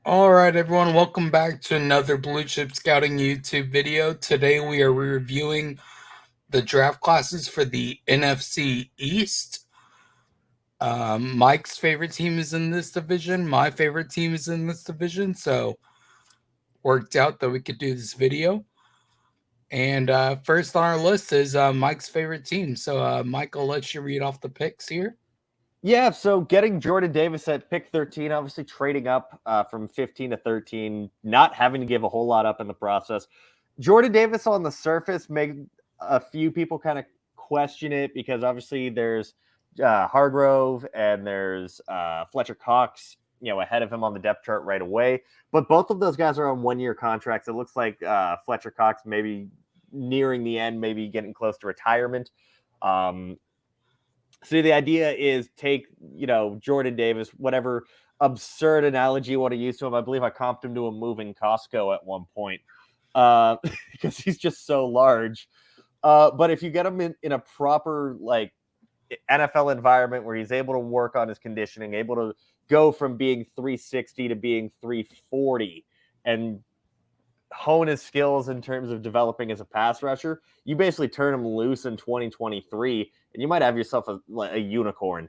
All right, everyone, welcome back to another Blue Chip Scouting YouTube video. Today we are reviewing the draft classes for the NFC East. Mike's favorite team is in this division. My favorite team is in this division, so worked out that we could do this video. And first on our list is Mike's favorite team. So, Mike, I'll let you read off the picks here. Yeah, so getting Jordan Davis at pick 13, obviously trading up from 15 to 13, not having to give a whole lot up in the process. Jordan Davis on the surface made a few people kind of question it because obviously there's Hargrove and there's Fletcher Cox, ahead of him on the depth chart right away. But both of those guys are on one-year contracts. It looks like Fletcher Cox maybe nearing the end, maybe getting close to retirement. So the idea is take, Jordan Davis, whatever absurd analogy you want to use to him. I believe I comped him to a moving Costco at one point because he's just so large. But if you get him in a proper NFL environment where he's able to work on his conditioning, able to go from being 360 to being 340 and hone his skills in terms of developing as a pass rusher, you basically turn him loose in 2023, and you might have yourself a unicorn.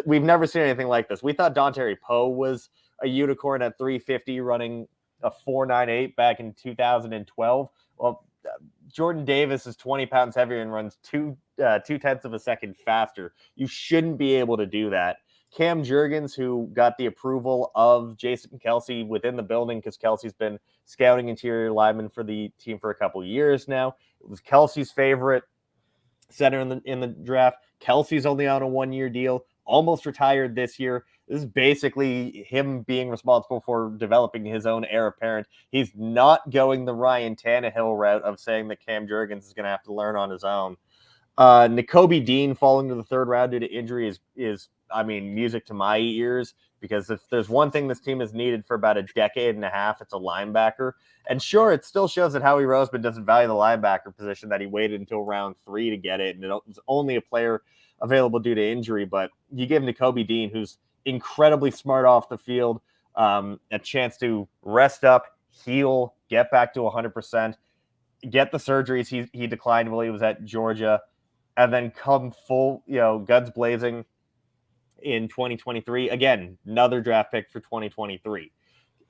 We've never seen anything like this. We thought Dontari Poe was a unicorn at 350 running a 4.98 back in 2012. Well, Jordan Davis is 20 pounds heavier and runs two-tenths of a second faster. You shouldn't be able to do that. Cam Jurgens, who got the approval of Jason Kelce within the building because Kelce's been scouting interior linemen for the team for a couple of years now. It was Kelce's favorite center in the draft. Kelce's only on a one-year deal, almost retired this year. This is basically him being responsible for developing his own heir apparent. He's not going the Ryan Tannehill route of saying that Cam Jurgens is going to have to learn on his own. Nakobe Dean falling to the third round due to injury is music to my ears, because if there's one thing this team has needed for about a decade and a half, it's a linebacker. And sure, it still shows that Howie Roseman doesn't value the linebacker position, that he waited until round 3 to get it, and it was only a player available due to injury. But you give Nakobe Dean, who's incredibly smart off the field, a chance to rest up, heal, get back to 100%, get the surgeries he declined while he was at Georgia, and then come full, guns blazing in 2023. Again, another draft pick for 2023.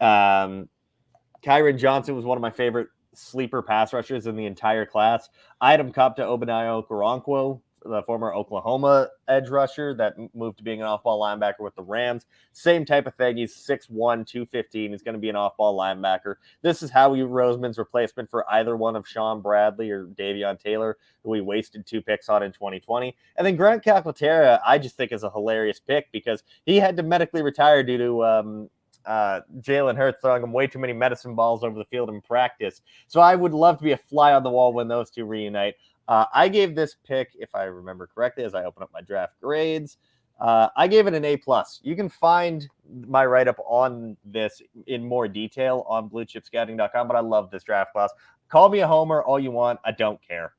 Kyrie Johnson was one of my favorite sleeper pass rushers in the entire class. I had him comp to Obadiah Okoronkwo, the former Oklahoma edge rusher that moved to being an off-ball linebacker with the Rams. Same type of thing. He's 6'1", 215. He's going to be an off-ball linebacker. This is Howie Roseman's replacement for either one of Sean Bradley or Davion Taylor, who we wasted 2 picks on in 2020. And then Grant Calcaterra, I just think is a hilarious pick because he had to medically retire due to Jalen Hurts throwing him way too many medicine balls over the field in practice. So I would love to be a fly on the wall when those two reunite. I gave this pick, if I remember correctly, as I open up my draft grades, I gave it an A+. You can find my write-up on this in more detail on bluechipscouting.com, but I love this draft class. Call me a homer all you want. I don't care.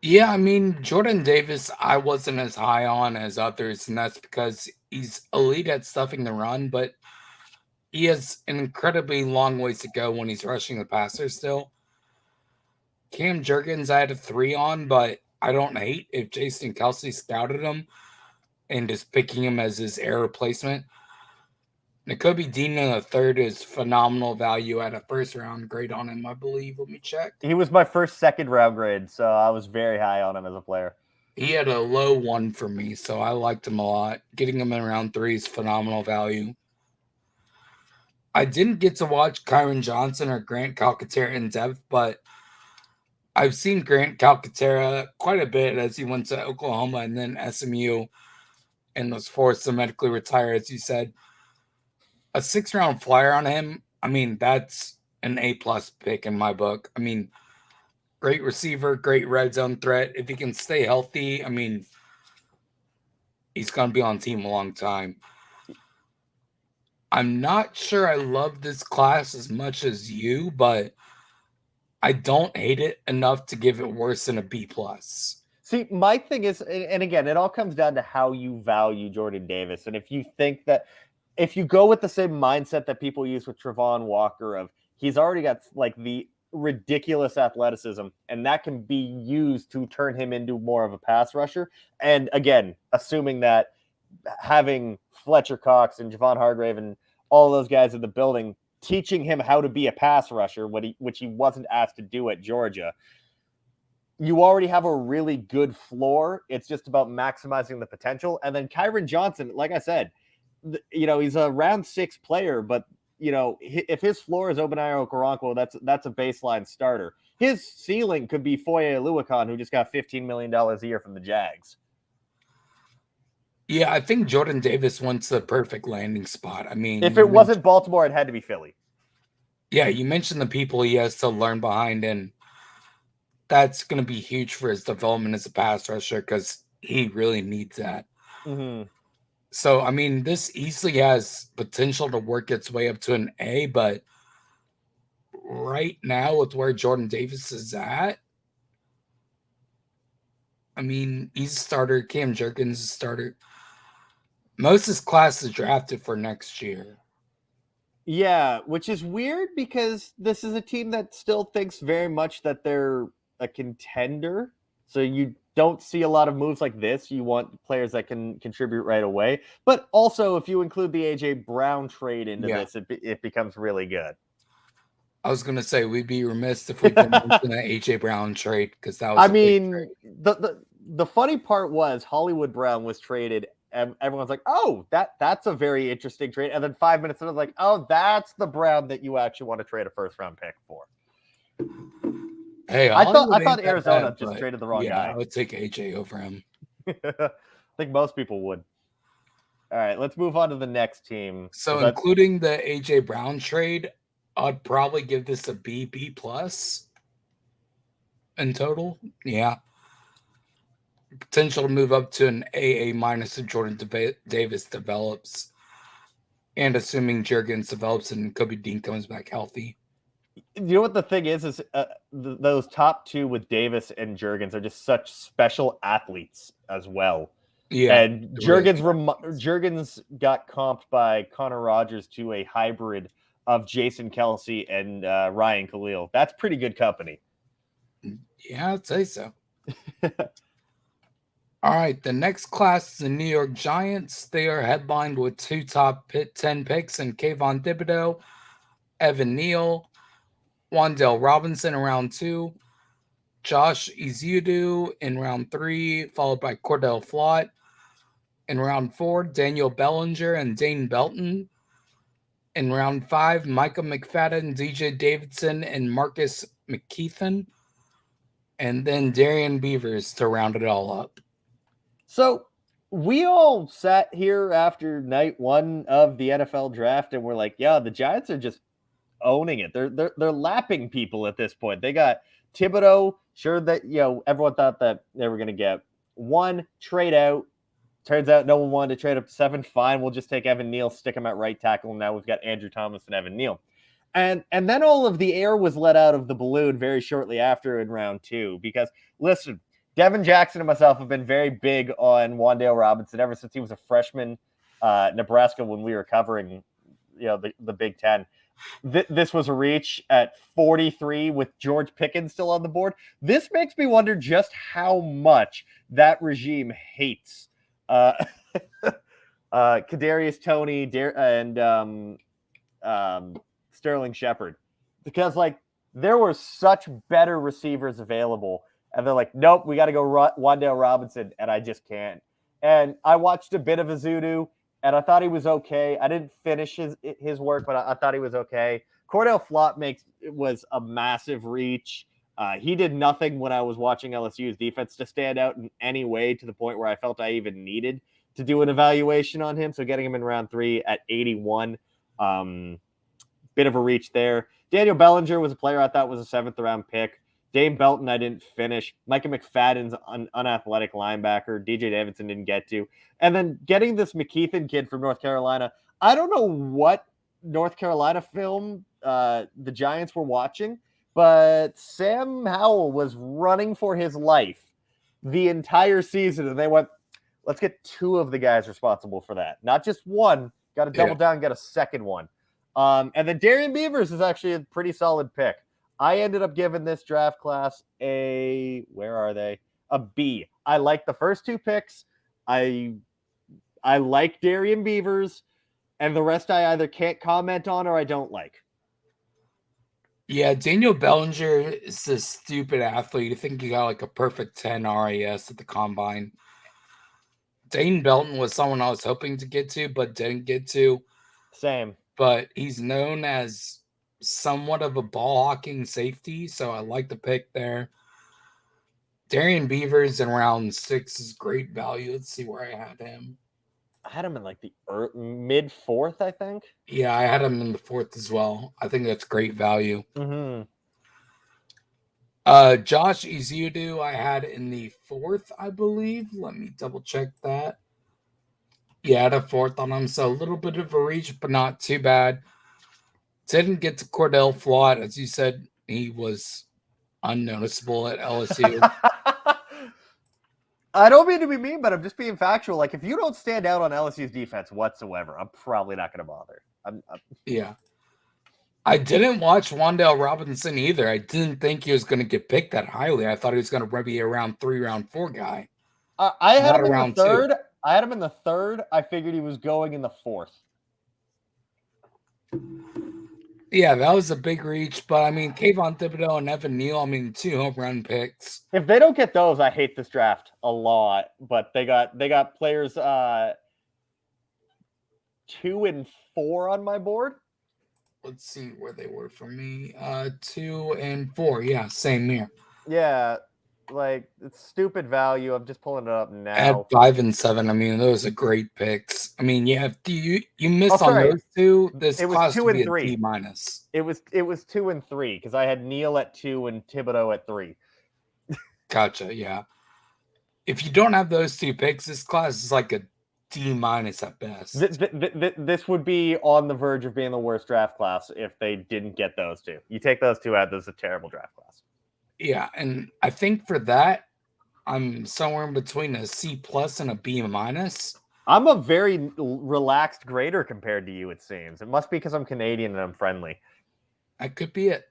Yeah, Jordan Davis, I wasn't as high on as others, and that's because he's elite at stuffing the run, but he has an incredibly long ways to go when he's rushing the passer still. Cam Jurgens, I had a 3 on, but I don't hate if Jason Kelce scouted him and just picking him as his heir replacement. Nakobe Dean in the third is phenomenal value at a first round grade on him, I believe. Let me check. He was my first second round grade, so I was very high on him as a player. He had a low 1 for me, so I liked him a lot. Getting him in round 3 is phenomenal value. I didn't get to watch Kyrie Johnson or Grant Calcaterra in depth, but I've seen Grant Calcaterra quite a bit as he went to Oklahoma and then SMU and was forced to medically retire, as you said. A 6-round flyer on him, that's an A+ pick in my book. Great receiver, great red zone threat. If he can stay healthy, he's going to be on team a long time. I'm not sure I love this class as much as you, but I don't hate it enough to give it worse than a B+. See, my thing is, and again, it all comes down to how you value Jordan Davis. And if you think that if you go with the same mindset that people use with Travon Walker of he's already got like the ridiculous athleticism, and that can be used to turn him into more of a pass rusher. And again, assuming that having Fletcher Cox and Javon Hargrave and all those guys in the building teaching him how to be a pass rusher, which he wasn't asked to do at Georgia, you already have a really good floor. It's just about maximizing the potential. And then Kyrie Johnson, like I said, he's a round 6 player, but if his floor is Obanaya Okoronkwo, that's a baseline starter. His ceiling could be Foye Oluokun, who just got $15 million a year from the Jags. Yeah, I think Jordan Davis wants the perfect landing spot. I mean, if it wasn't Baltimore, it had to be Philly. Yeah, you mentioned the people he has to learn behind, and that's going to be huge for his development as a pass rusher because he really needs that. Mm-hmm. So, I mean, this easily has potential to work its way up to an A, but right now with where Jordan Davis is at, I mean, he's a starter. Cam Jurgens is a starter. Most of his class is drafted for next year. Yeah, which is weird because this is a team that still thinks very much that they're a contender. So you don't see a lot of moves like this. You want players that can contribute right away. But also, if you include the A.J. Brown trade into this, it becomes really good. I was going to say, we'd be remiss if we didn't mention that A.J. Brown trade because that was the funny part was Hollywood Brown was traded. Everyone's like, oh, that's a very interesting trade. And then 5 minutes later, like, oh, that's the Brown that you actually want to trade a first-round pick for. Hey, I thought Arizona just traded the wrong guy. I would take AJ over him. I think most people would. All right, let's move on to the next team. So including the AJ Brown trade, I'd probably give this a B plus in total. Yeah. Potential to move up to an AA minus if Jordan Davis develops. And assuming Jurgens develops and Kobe Dean comes back healthy. You know what the thing is those top two with Davis and Jurgens are just such special athletes as well. Yeah. And Jurgens got comped by Connor Rogers to a hybrid of Jason Kelsey and Ryan Khalil. That's pretty good company. Yeah, I'd say so. All right, the next class is the New York Giants. They are headlined with 2 top 10 picks in Kayvon Thibodeau, Evan Neal, Wan'Dale Robinson in round 2, Josh Ezeudu in round 3, followed by Cordell Flott. In round 4, Daniel Bellinger and Dane Belton. In round 5, Micah McFadden, DJ Davidson, and Marcus McKeithen. And then Darren Beavers to round it all up. So we all sat here after night 1 of the NFL draft and we're like, yeah, the Giants are just owning it. They're lapping people at this point. They got Thibodeau. Sure that everyone thought that they were going to get 1 trade out. Turns out no one wanted to trade up to 7. Fine, we'll just take Evan Neal, stick him at right tackle. And now we've got Andrew Thomas and Evan Neal. And then all of the air was let out of the balloon very shortly after in round 2. Because listen, Devin Jackson and myself have been very big on Wan'Dale Robinson ever since he was a freshman Nebraska when we were covering the Big Ten. This was a reach at 43 with George Pickens still on the board. This makes me wonder just how much that regime hates Kadarius Toney and Sterling Shepard, because there were such better receivers available, and they're like, nope, we got to go Wan'Dale Robinson, and I just can't. And I watched a bit of Ezeudu, and I thought he was okay. I didn't finish his work, but I thought he was okay. Cordell Flott was a massive reach. He did nothing when I was watching LSU's defense to stand out in any way to the point where I felt I even needed to do an evaluation on him. So getting him in round 3 at 81, bit of a reach there. Daniel Bellinger was a player I thought was a 7th round pick. Dane Belton, I didn't finish. Micah McFadden's an unathletic linebacker. DJ Davidson didn't get to. And then getting this McKeithen kid from North Carolina. I don't know what North Carolina film the Giants were watching, but Sam Howell was running for his life the entire season. And they went, let's get 2 of the guys responsible for that. Not just 1, Got to double down, get a second one. And then Darren Beavers is actually a pretty solid pick. I ended up giving this draft class a B. I like the first two picks. I like Darren Beavers, and the rest I either can't comment on or I don't like. Yeah, Daniel Bellinger is a stupid athlete. I think he got like a perfect 10 RAS at the combine. Dane Belton was someone I was hoping to get to, but didn't get to. Same. But he's known as somewhat of a ball hawking safety, so I like the pick there. Darren Beavers in round 6 is great value. Let's see where I had him. I had him in like the mid 4th, I think. Yeah, I had him in the 4th as well. I think that's great value. Mm-hmm. Josh Izudu, I had in the 4th, I believe. Let me double check that. Yeah, I had a 4th on him, so a little bit of a reach, but not too bad. Didn't get to Cordell Flott. As you said, he was unnoticeable at LSU. I don't mean to be mean, but I'm just being factual. Like, if you don't stand out on LSU's defense whatsoever, I'm probably not going to bother. Yeah. I didn't watch Wan'Dale Robinson either. I didn't think he was going to get picked that highly. I thought he was going to be a round 3, round 4 guy. I had him in the 3rd. I had him in the 3rd. I figured he was going in the 4th. Yeah, that was a big reach. But, I mean, Kayvon Thibodeau and Evan Neal, 2 home run picks. If they don't get those, I hate this draft a lot. But they got players 2 and 4 on my board. Let's see where they were for me. 2 and 4. Yeah, same here. Yeah, like, it's stupid value. I'm just pulling it up now. At 5 and 7, those are great picks. Yeah, you missed on those two. This was 2 and 3. D minus. It was 2 and 3 because I had Neal at 2 and Thibodeau at 3. Gotcha. Yeah. If you don't have those 2 picks, this class is like a D minus at best. This would be on the verge of being the worst draft class if they didn't get those 2. You take those 2 out, this is a terrible draft class. Yeah, and I think for that, I'm somewhere in between a C plus and a B minus. I'm a very relaxed grader compared to you, it seems. It must be because I'm Canadian and I'm friendly. That could be it.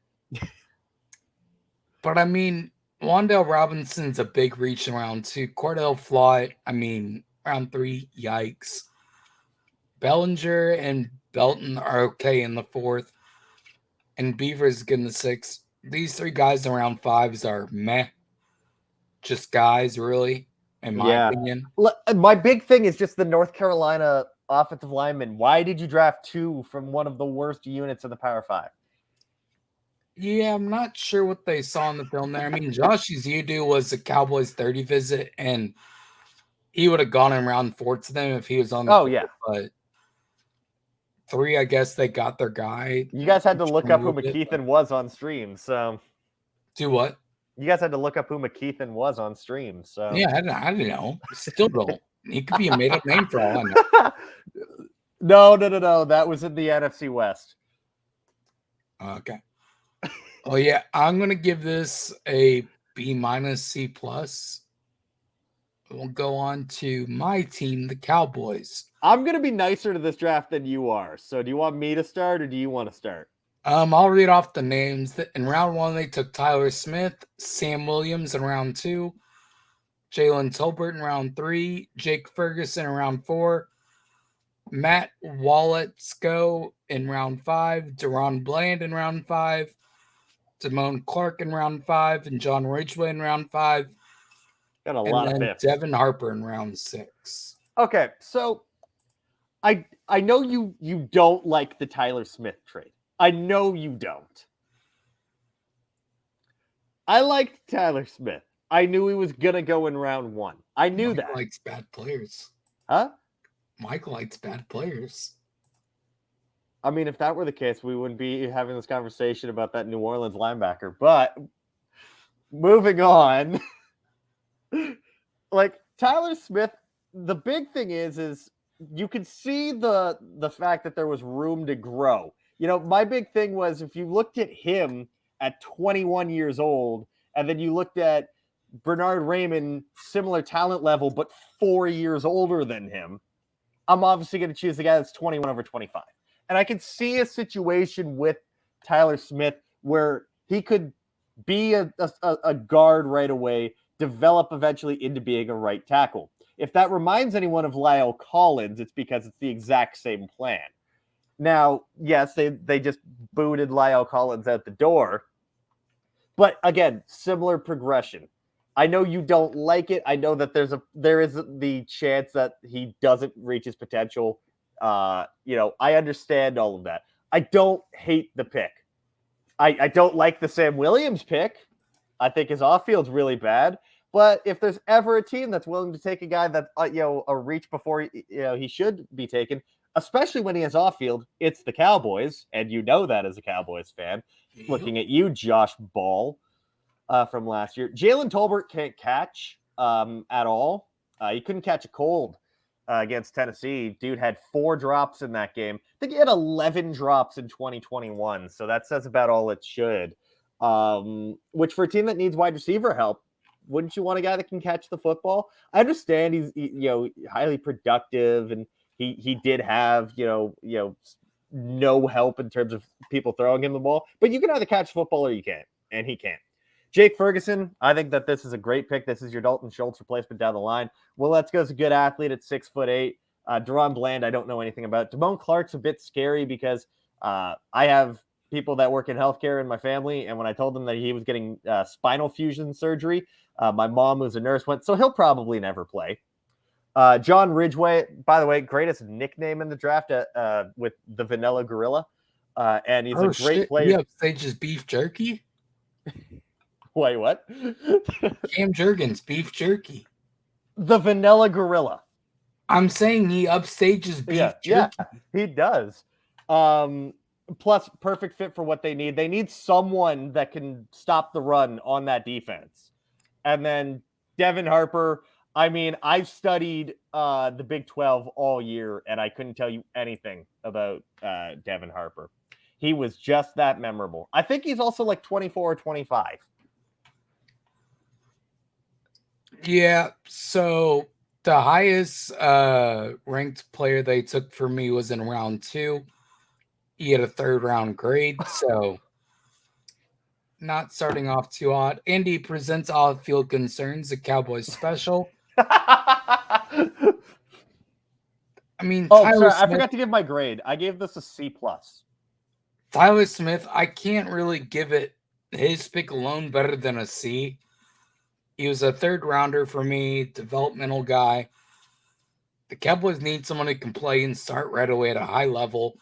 But Wan'Dale Robinson's a big reach in round 2. Cordell Flott, round 3, yikes. Bellinger and Belton are okay in the 4th. And Beavers get in the 6th. These 3 guys in round 5s are meh. Just guys, really, in my opinion. My big thing is just the North Carolina offensive lineman. Why did you draft 2 from one of the worst units in the Power 5? Yeah, I'm not sure what they saw in the film there. Josh Izudu was a Cowboys 30 visit, and he would have gone in round 4 to them if he was on the field, yeah. But 3, I guess they got their guy. You guys had to look up who McKeithen was on stream, so. Do what? You guys had to look up who McKeithen was on stream, so. Yeah, I don't know. Still don't. He could be a made-up name for all I know. No. That was in the NFC West. Okay. Oh, yeah. I'm going to give this a B minus, C plus. We'll go on to my team, the Cowboys. I'm going to be nicer to this draft than you are. So do you want me to start or do you want to start? I'll read off the names. In round 1, they took Tyler Smith, Sam Williams in round 2, Jalen Tolbert in round 3, Jake Ferguson in round 4, Matt Walletsko in round 5, Deron Bland in round 5, Damone Clark in round 5, and John Ridgeway in round 5. Got a lot of fifths. Devin Harper in round 6. Okay, so I know you don't like the Tyler Smith trade. I know you don't. I liked Tyler Smith. I knew he was going to go in round 1. I knew that. Mike likes bad players. Huh? Mike likes bad players. If that were the case, we wouldn't be having this conversation about that New Orleans linebacker. But moving on, like Tyler Smith, the big thing is you can see the fact that there was room to grow. My big thing was if you looked at him at 21 years old, and then you looked at Bernard Raymond, similar talent level, but 4 years older than him, I'm obviously going to choose the guy that's 21 over 25. And I can see a situation with Tyler Smith where he could be a guard right away, develop eventually into being a right tackle. If that reminds anyone of Lyle Collins, it's because it's the exact same plan. Now, yes, they just booted Lyle Collins out the door. But again, similar progression. I know you don't like it. I know that there is the chance that he doesn't reach his potential. I understand all of that. I don't hate the pick. I don't like the Sam Williams pick. I think his off-field's really bad. But if there's ever a team that's willing to take a guy that a reach before he should be taken, especially when he has off-field, it's the Cowboys, and you know that as a Cowboys fan. Looking at you, Josh Ball, from last year. Jalen Tolbert can't catch at all. He couldn't catch a cold against Tennessee. Dude had 4 drops in that game. I think he had 11 drops in 2021, so that says about all it should. Which for a team that needs wide receiver help, wouldn't you want a guy that can catch the football? I understand he's highly productive, and he did have no help in terms of people throwing him the ball, but you can either catch football or you can't, and he can't. Jake Ferguson, I think that this is a great pick. This is your Dalton Schultz replacement down the line. Will Let's is a good athlete at 6'8". Deron Bland, I don't know anything about. Damone Clark's a bit scary because I have people that work in healthcare in my family, and when I told them that he was getting spinal fusion surgery, my mom, who's a nurse, went, so he'll probably never play. John Ridgeway, by the way, greatest nickname in the draft with the Vanilla Gorilla, and he's a great player. Yeah, they just beef jerky. Wait, what? Cam Jurgens, beef jerky. The Vanilla Gorilla. I'm saying he upstages beef jerky. Yeah, he does. Plus, perfect fit for what they need. They need someone that can stop the run on that defense. And then Devin Harper. I mean, I've studied the Big 12 all year, and I couldn't tell you anything about Devin Harper. He was just that memorable. I think he's also like 24 or 25. Yeah, so the highest ranked player they took for me was in round 2. He had a 3rd round grade, so not starting off too hot. Andy presents off-field concerns, the Cowboys special. I mean, sorry, I forgot to give my grade. I gave this a C+. Tyler Smith, I can't really give it his pick alone better than a C. He was a 3rd rounder for me, developmental guy. The Cowboys need someone who can play and start right away at a high level.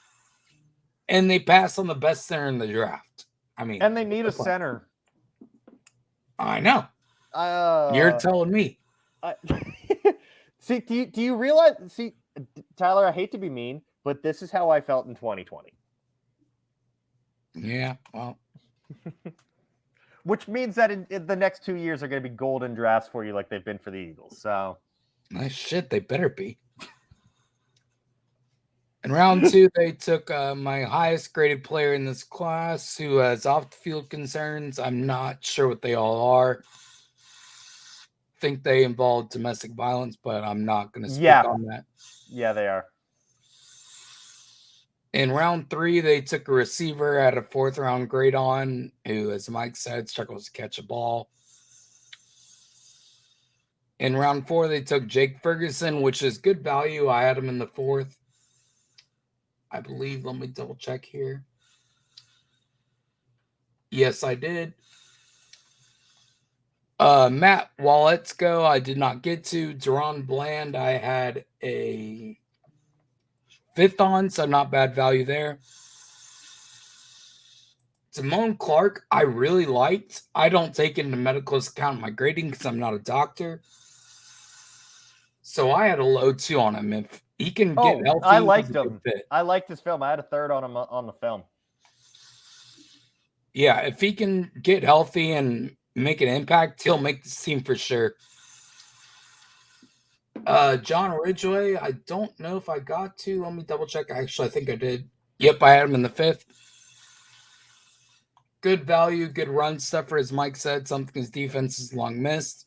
And they pass on the best center in the draft. I mean, and they need a center. I know. You're telling me. See, do you realize? See, Tyler, I hate to be mean, but this is how I felt in 2020. Yeah, well. Which means that in the next 2 years are going to be golden drafts for you like they've been for the Eagles. So, nice shit, they better be. In round 2, they took my highest graded player in this class who has off-the-field concerns. I'm not sure what they all are. Think they involve domestic violence, but I'm not going to speak on that. Yeah, they are. In round 3, they took a receiver at a 4th round grade on who, as Mike said, struggles to catch a ball. In round 4, they took Jake Ferguson, which is good value. I had him in the 4th. I believe. Let me double check here. Yes, I did. Matt Walletsko, I did not get to. Deron Bland, I had a 5th on, so not bad value there. Damone Clark, I really liked. I don't take into medical account my grading because I'm not a doctor. So I had a low 2 on him. If he can get healthy, I liked him. I liked his film. I had a 3rd on him on the film. Yeah, if he can get healthy and make an impact, he'll make this team for sure. John Ridgeway, I don't know if I got to. Let me double check. Actually, I think I did. Yep, I had him in the 5th. Good value, good run stuffer, as Mike said. Something his defense has long missed.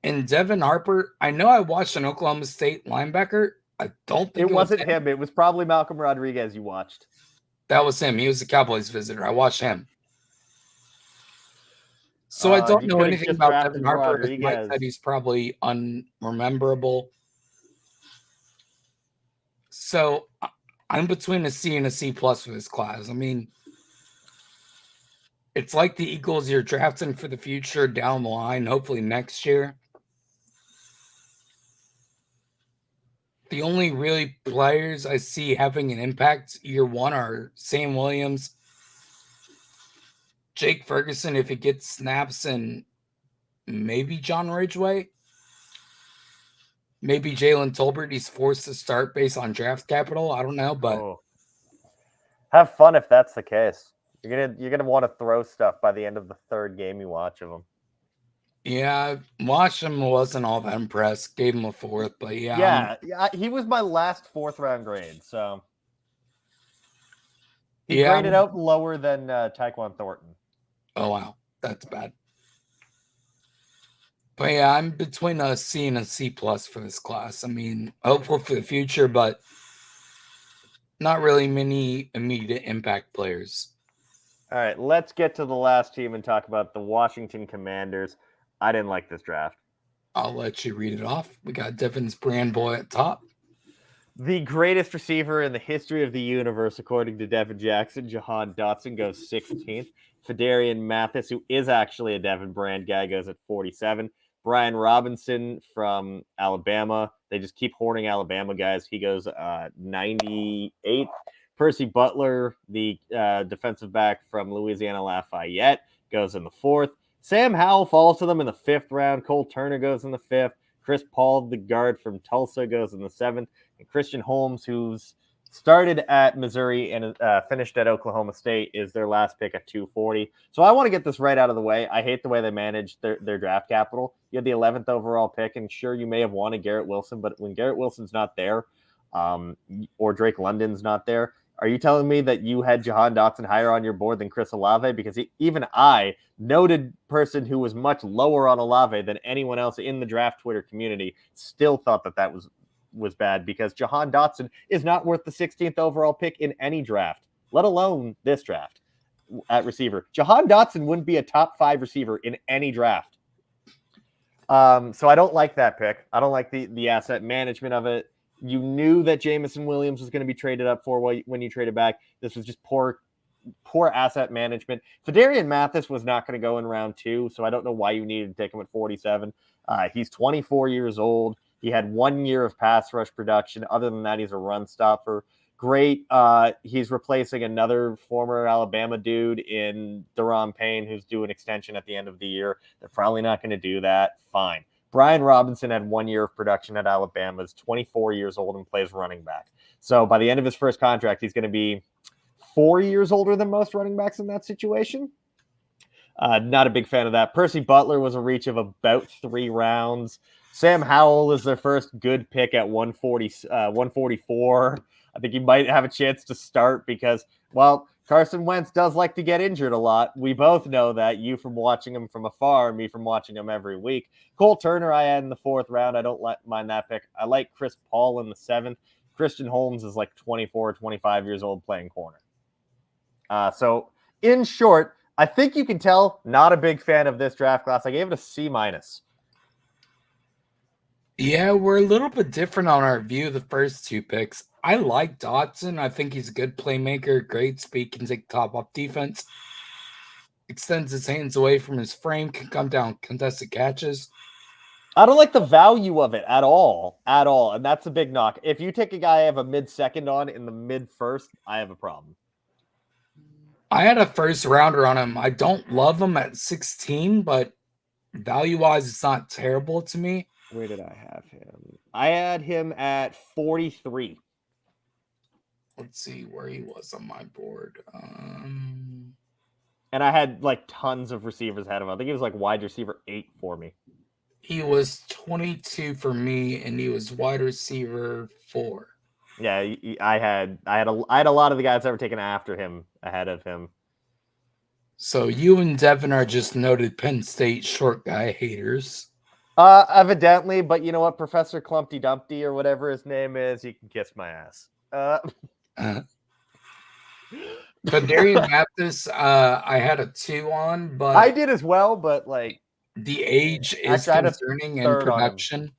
And Devin Harper, I know I watched an Oklahoma State linebacker. I don't think It wasn't him. It was probably Malcolm Rodriguez you watched. That was him. He was the Cowboys visitor. I watched him. So I don't You know could have anything just about drafted Devin Harper. As Mike Rodriguez. said, he's probably unrememberable. So I'm between a C and a C plus for this class. I mean, it's like the Eagles, you're drafting for the future down the line, hopefully next year. The only really players I see having an impact year one are Sam Williams, Jake Ferguson if he gets snaps, and maybe John Ridgeway. Maybe Jalen Tolbert, he's forced to start based on draft capital. I don't know, but have fun if that's the case. You're gonna want to throw stuff by the end of the third game you watch of him. Yeah, watched him. Wasn't all that impressed. Gave him a 4th, but yeah, he was my last 4th round grade. So he graded out lower than Tyquan Thornton. Oh wow, that's bad. But yeah, I'm between a C and a C plus for this class. I mean, hopeful for the future, but not really many immediate impact players. All right, let's get to the last team and talk about the Washington Commanders. I didn't like this draft. I'll let you read it off. We got Devin's brand boy at top. The greatest receiver in the history of the universe, according to Devin Jackson, Jahan Dotson goes 16th. Phidarian Mathis, who is actually a Devin Brand guy, goes at 47. Brian Robinson from Alabama. They just keep hoarding Alabama guys. He goes 98th. Percy Butler, the defensive back from Louisiana Lafayette, goes in the 4th. Sam Howell falls to them in the 5th round. Cole Turner goes in the 5th. Chris Paul, the guard from Tulsa, goes in the 7th. And Christian Holmes, who's started at Missouri and finished at Oklahoma State, is their last pick at 240. So I want to get this right out of the way. I hate the way they managed their draft capital. You had the 11th overall pick, and sure, you may have wanted Garrett Wilson, but when Garrett Wilson's not there, or Drake London's not there, are you telling me that you had Jahan Dotson higher on your board than Chris Olave? Because even I, noted person who was much lower on Olave than anyone else in the draft Twitter community, still thought that was bad because Jahan Dotson is not worth the 16th overall pick in any draft, let alone this draft at receiver. Jahan Dotson wouldn't be a top 5 receiver in any draft. So I don't like that pick. I don't like the asset management of it. You knew that Jamison Williams was going to be traded up for when you traded back. This was just poor asset management. Phidarian Mathis was not going to go in round 2, so I don't know why you needed to take him at 47. He's 24 years old. He had 1 year of pass rush production. Other than that, he's a run stopper. Great. He's replacing another former Alabama dude in Deron Payne, who's due an extension at the end of the year. They're probably not going to do that. Fine. Brian Robinson had 1 year of production at Alabama, is 24 years old and plays running back. So by the end of his first contract, he's going to be 4 years older than most running backs in that situation. Not a big fan of that. Percy Butler was a reach of about 3 rounds. Sam Howell is their first good pick at 144. I think he might have a chance to start because, well, Carson Wentz does like to get injured a lot. We both know that, you from watching him from afar, me from watching him every week. Cole Turner I had in the 4th round. I don't mind that pick. I like Chris Paul in the 7th. Christian Holmes is like 24 or 25 years old playing corner. So in short, I think you can tell, not a big fan of this draft class. I gave it a C-. Yeah, we're a little bit different on our view of the first 2 picks. I like Dotson. I think he's a good playmaker, great speed, can take top off defense, extends his hands away from his frame, can come down contested catches. I don't like the value of it at all. And that's a big knock. If you take a guy I have a mid-second on in the mid-first, I have a problem. I had a first rounder on him. I don't love him at 16, but value-wise, it's not terrible to me. Where did I have him? I had him at 43. Let's see where he was on my board. And I had like tons of receivers ahead of him. I think he was like wide receiver 8 for me. He was 22 for me, and he was wide receiver 4. Yeah, I had a lot of the guys that were taken after him ahead of him. So you and Devin are just noted Penn State short guy haters. Evidently, but you know what, Professor Clumpty Dumpty or whatever his name is, he can kiss my ass. But Darian Mathis, I had a 2 on, but I did as well, but like the age is actually, I had a concerning in third on him. production.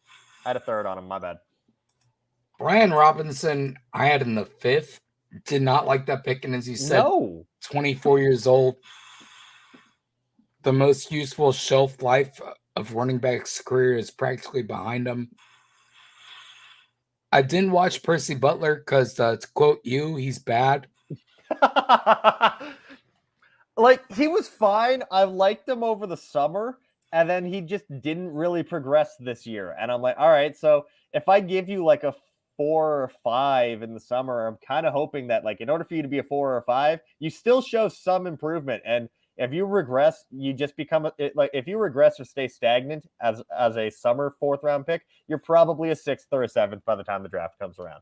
I had a third on him. My bad. Brian Robinson, I had in the 5th. Did not like that pick, and as you said, No. 24 years old. The most useful shelf life of running back's career is practically behind him. I didn't watch Percy Butler because, to quote you, he's bad. Like, he was fine. I liked him over the summer, and then he just didn't really progress this year. And I'm like, all right, so if I give you like a 4 or 5 in the summer, I'm kind of hoping that, like, in order for you to be a 4 or 5, you still show some improvement. And if you regress, you just become like, if you regress or stay stagnant as a summer 4th round pick, you're probably a 6th or a 7th by the time the draft comes around.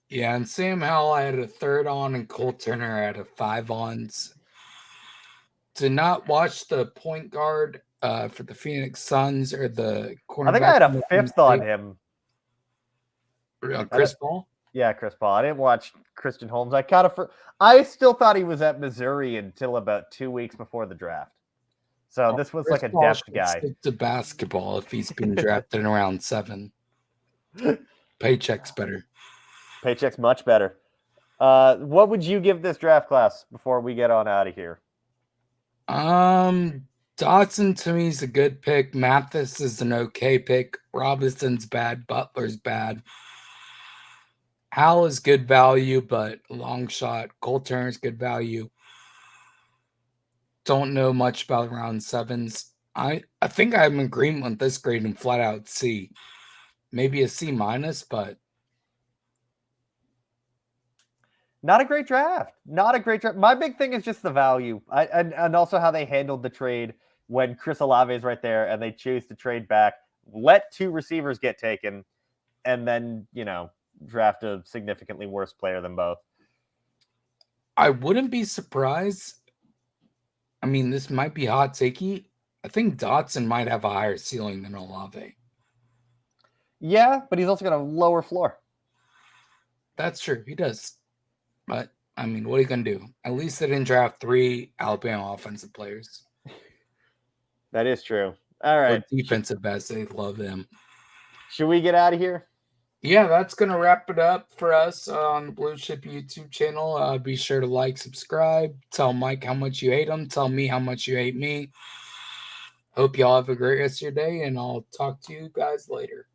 Yeah, and Sam Howell, I had a 3rd on, and Cole Turner I had a 5 on. Did not watch the point guard for the Phoenix Suns or the cornerback. I think I had a 5th on him. Chris Paul? Yeah, Chris Paul. I didn't watch Christian Holmes. I still thought he was at Missouri until about 2 weeks before the draft. So this was Chris like a Paul depth should guy. stick to basketball if he's been drafted in around 7. Paycheck's better. Paycheck's much better. What would you give this draft class before we get on out of here? Dotson to me is a good pick. Mathis is an okay pick. Robinson's bad. Butler's bad. Hal is good value, but long shot. Cole Turner's good value. Don't know much about round 7s. I think I'm in agreement with this grade and flat out C. Maybe a C-, but not a great draft. Not a great draft. My big thing is just the value, and also how they handled the trade when Chris Olave is right there, and they choose to trade back, let 2 receivers get taken, and then draft a significantly worse player than both. I wouldn't be surprised. I mean, this might be hot takey. I think Dotson might have a higher ceiling than Olave. Yeah, but he's also got a lower floor. That's true. He does. But, I mean, what are you going to do? At least they didn't draft 3 Alabama offensive players. That is true. All right. Or defensive best. They love them. Should we get out of here? Yeah, that's going to wrap it up for us on the Blue Chip YouTube channel. Be sure to like, subscribe. Tell Mike how much you hate him. Tell me how much you hate me. Hope y'all have a great rest of your day, and I'll talk to you guys later.